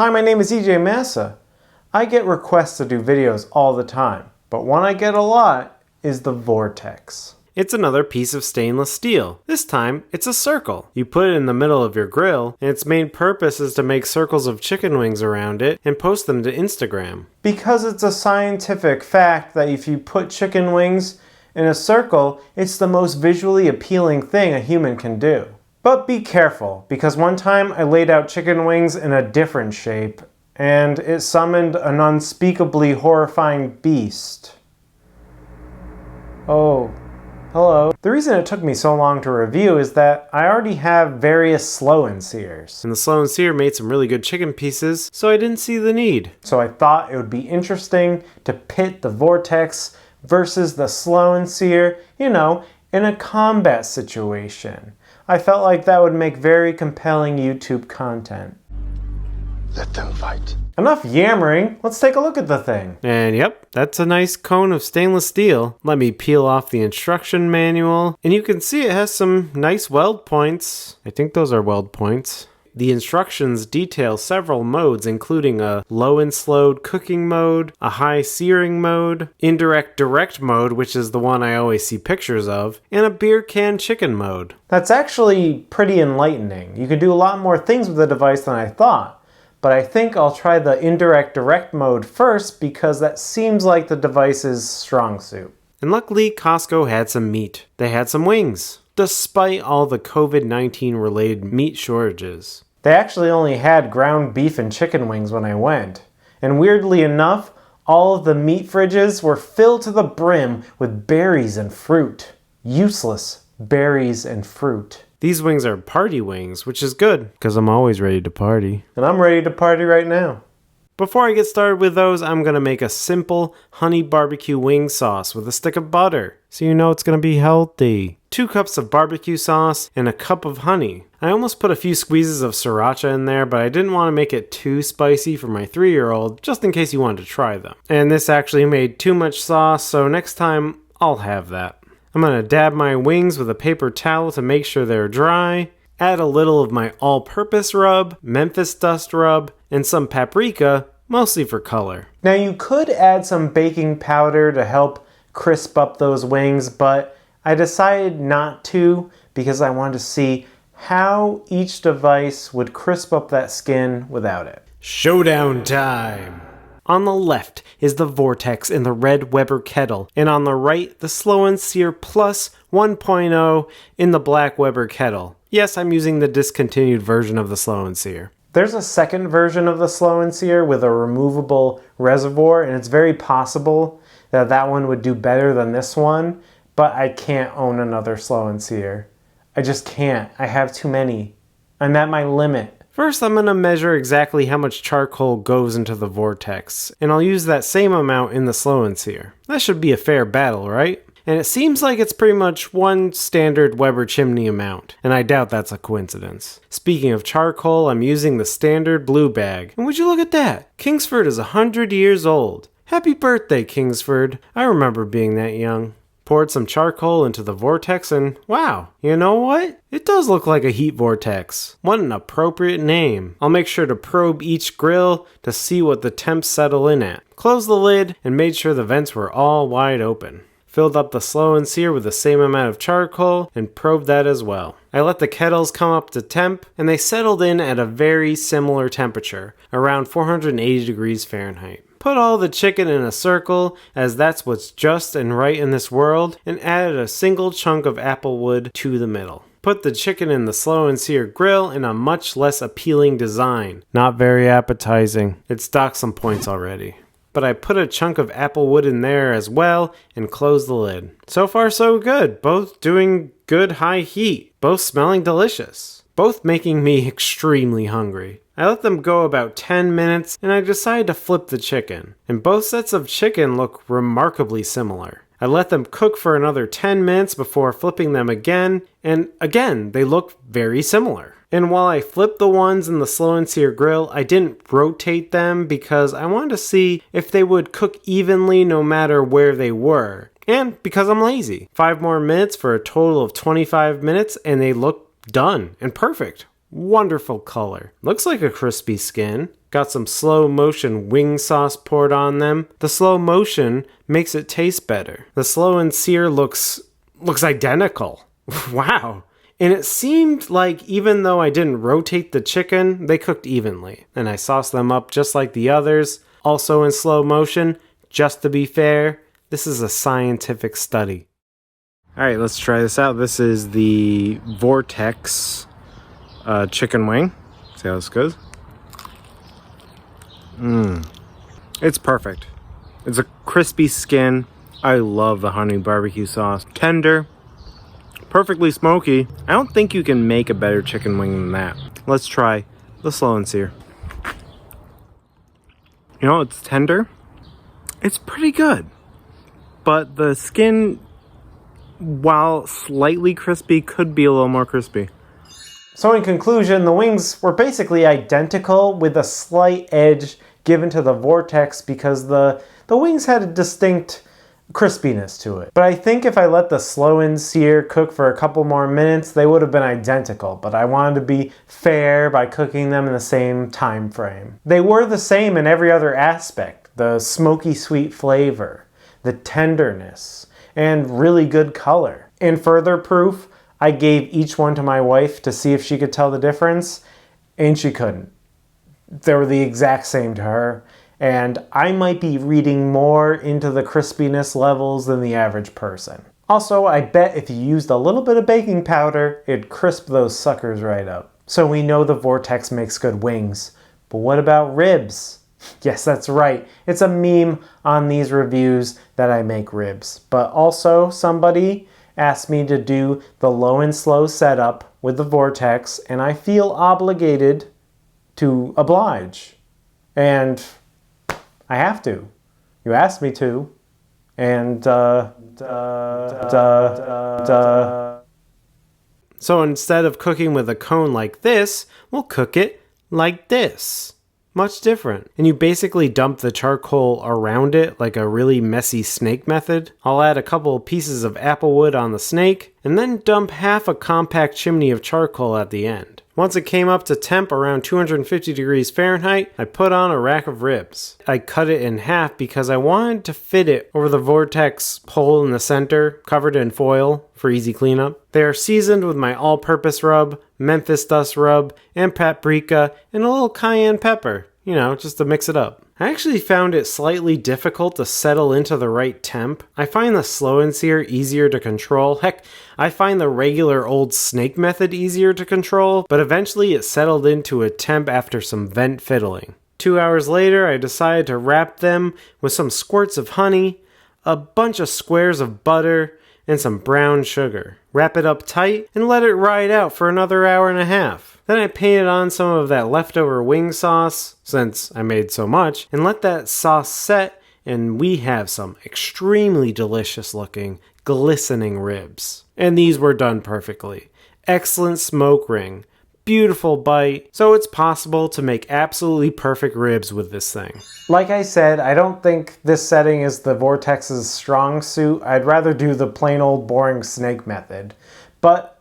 Hi, my name is EJ Massa. I get requests to do videos all the time, but one I get a lot is the Vortex. It's another piece of stainless steel. This time, it's a circle. You put it in the middle of your grill, and its main purpose is to make circles of chicken wings around it and post them to Instagram. Because it's a scientific fact that if you put chicken wings in a circle, it's the most visually appealing thing a human can do. But be careful, because one time I laid out chicken wings in a different shape, and it summoned an unspeakably horrifying beast. Oh, hello. The reason it took me so long to review is that I already have various Slow N Sears. And the Slow N Sear made some really good chicken pieces, so I didn't see the need. So I thought it would be interesting to pit the Vortex versus the Slow N Sear, in a combat situation. I felt like that would make very compelling YouTube content. Let them fight. Enough yammering, let's take a look at the thing. And yep, that's a nice cone of stainless steel. Let me peel off the instruction manual, and you can see it has some nice weld points. I think those are weld points. The instructions detail several modes, including a low and slowed cooking mode, a high searing mode, indirect direct mode, which is the one I always see pictures of, and a beer can chicken mode. That's actually pretty enlightening. You can do a lot more things with the device than I thought, but I think I'll try the indirect direct mode first because that seems like the device's strong suit. And luckily, Costco had some meat. They had some wings, despite all the COVID-19 related meat shortages. They actually only had ground beef and chicken wings when I went. And weirdly enough, all of the meat fridges were filled to the brim with berries and fruit. Useless berries and fruit. These wings are party wings, which is good, because I'm always ready to party. And I'm ready to party right now. Before I get started with those, I'm going to make a simple honey barbecue wing sauce with a stick of butter, so you know it's going to be healthy. 2 cups of barbecue sauce and a cup of honey. I almost put a few squeezes of sriracha in there, but I didn't want to make it too spicy for my 3-year-old, just in case you wanted to try them. And this actually made too much sauce, so next time I'll have that. I'm going to dab my wings with a paper towel to make sure they're dry. Add a little of my all-purpose rub, Memphis dust rub, and some paprika, mostly for color. Now you could add some baking powder to help crisp up those wings, but I decided not to because I wanted to see how each device would crisp up that skin without it. Showdown time! On the left is the Vortex in the red Weber kettle, and on the right, the Slow N Sear Plus 1.0 in the black Weber kettle. Yes, I'm using the discontinued version of the Slow N Sear. There's a second version of the Slow N Sear with a removable reservoir, and it's very possible that that one would do better than this one, but I can't own another Slow N Sear. I just can't. I have too many. I'm at my limit. First, I'm going to measure exactly how much charcoal goes into the Vortex, and I'll use that same amount in the Slow N Sear. That should be a fair battle, right? And it seems like it's pretty much one standard Weber chimney amount, and I doubt that's a coincidence. Speaking of charcoal, I'm using the standard blue bag. And would you look at that? Kingsford is 100 years old. Happy birthday, Kingsford. I remember being that young. Poured some charcoal into the Vortex and wow, you know what? It does look like a heat vortex. What an appropriate name. I'll make sure to probe each grill to see what the temps settle in at. Closed the lid and made sure the vents were all wide open. Filled up the Slow N Sear with the same amount of charcoal and probed that as well. I let the kettles come up to temp and they settled in at a very similar temperature, around 480 degrees Fahrenheit. Put all the chicken in a circle, as that's what's just and right in this world, and added a single chunk of apple wood to the middle. Put the chicken in the Slow N Sear grill in a much less appealing design. Not very appetizing. It's docked some points already. But I put a chunk of apple wood in there as well and closed the lid. So far so good, both doing good high heat, both smelling delicious, both making me extremely hungry. I let them go about 10 minutes and I decided to flip the chicken. And both sets of chicken look remarkably similar. I let them cook for another 10 minutes before flipping them again, and again, they look very similar. And while I flipped the ones in the Slow N Sear grill, I didn't rotate them because I wanted to see if they would cook evenly no matter where they were. And because I'm lazy. 5 more minutes for a total of 25 minutes and they look done and perfect. Wonderful color. Looks like a crispy skin. Got some slow motion wing sauce poured on them. The slow motion makes it taste better. The Slow N Sear looks identical. Wow. And it seemed like even though I didn't rotate the chicken, they cooked evenly. And I sauced them up just like the others, also in slow motion. Just to be fair, this is a scientific study. Alright, let's try this out. This is the Vortex chicken wing. See how this goes? It's perfect. It's a crispy skin. I love the honey barbecue sauce. Tender. Perfectly smoky. I don't think you can make a better chicken wing than that. Let's try the Slow N Sear. You know, it's tender. It's pretty good. But the skin, while slightly crispy, could be a little more crispy. So in conclusion, the wings were basically identical with a slight edge given to the Vortex because the wings had a distinct crispiness to it. But I think if I let the Slow N Sear cook for a couple more minutes, they would have been identical, but I wanted to be fair by cooking them in the same time frame. They were the same in every other aspect: the smoky sweet flavor, the tenderness, and really good color. In further proof, I gave each one to my wife to see if she could tell the difference, and she couldn't. They were the exact same to her. And I might be reading more into the crispiness levels than the average person. Also, I bet if you used a little bit of baking powder, it'd crisp those suckers right up. So we know the Vortex makes good wings. But what about ribs? Yes, that's right. It's a meme on these reviews that I make ribs. But also, somebody asked me to do the low and slow setup with the Vortex, and I feel obligated to oblige. And I have to. You asked me to. And, So instead of cooking with a cone like this, we'll cook it like this. Much different. And you basically dump the charcoal around it like a really messy snake method. I'll add a couple of pieces of apple wood on the snake, and then dump half a compact chimney of charcoal at the end. Once it came up to temp around 250 degrees Fahrenheit, I put on a rack of ribs. I cut it in half because I wanted to fit it over the Vortex hole in the center, covered in foil for easy cleanup. They are seasoned with my all-purpose rub, Memphis dust rub, and paprika, and a little cayenne pepper, you know, just to mix it up. I actually found it slightly difficult to settle into the right temp. I find the Slow N Sear easier to control. Heck, I find the regular old snake method easier to control, but eventually it settled into a temp after some vent fiddling. 2 hours later, I decided to wrap them with some squirts of honey, a bunch of squares of butter, and some brown sugar. Wrap it up tight and let it ride out for another hour and a half. Then I painted on some of that leftover wing sauce, since I made so much, and let that sauce set, and we have some extremely delicious looking, glistening ribs. And these were done perfectly. Excellent smoke ring. Beautiful bite. So it's possible to make absolutely perfect ribs with this thing. like I said, I don't think this setting is the Vortex's strong suit. I'd rather do the plain old boring snake method. But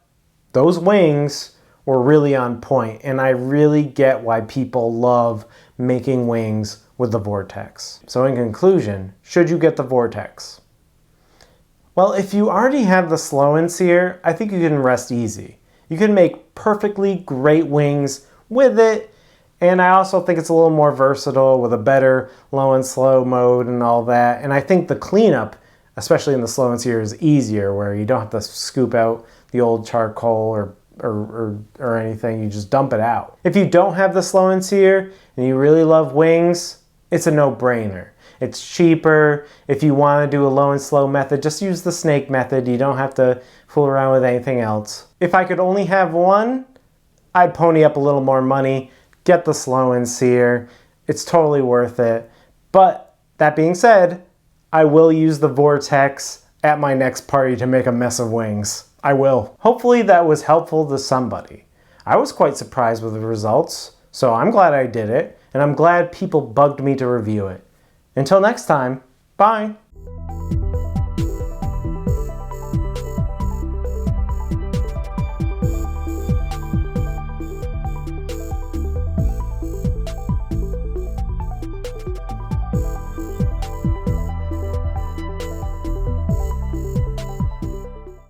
those wings were really on point, and I really get why people love making wings with the Vortex. So in conclusion, should you get the Vortex? Well, if you already have the Slow N Sear, I think you can rest easy. You can make perfectly great wings with it, and I also think it's a little more versatile with a better low and slow mode and all that. And I think the cleanup, especially in the Slow N Sear, is easier, where you don't have to scoop out the old charcoal or anything. You just dump it out. If you don't have the Slow N Sear and you really love wings, it's a no-brainer. It's cheaper. If you want to do a low and slow method, just use the snake method. You don't have to fool around with anything else. If I could only have one, I'd pony up a little more money, get the Slow N Sear. It's totally worth it. But that being said, I will use the Vortex at my next party to make a mess of wings. I will. Hopefully that was helpful to somebody. I was quite surprised with the results, so I'm glad I did it, and I'm glad people bugged me to review it. Until next time, bye!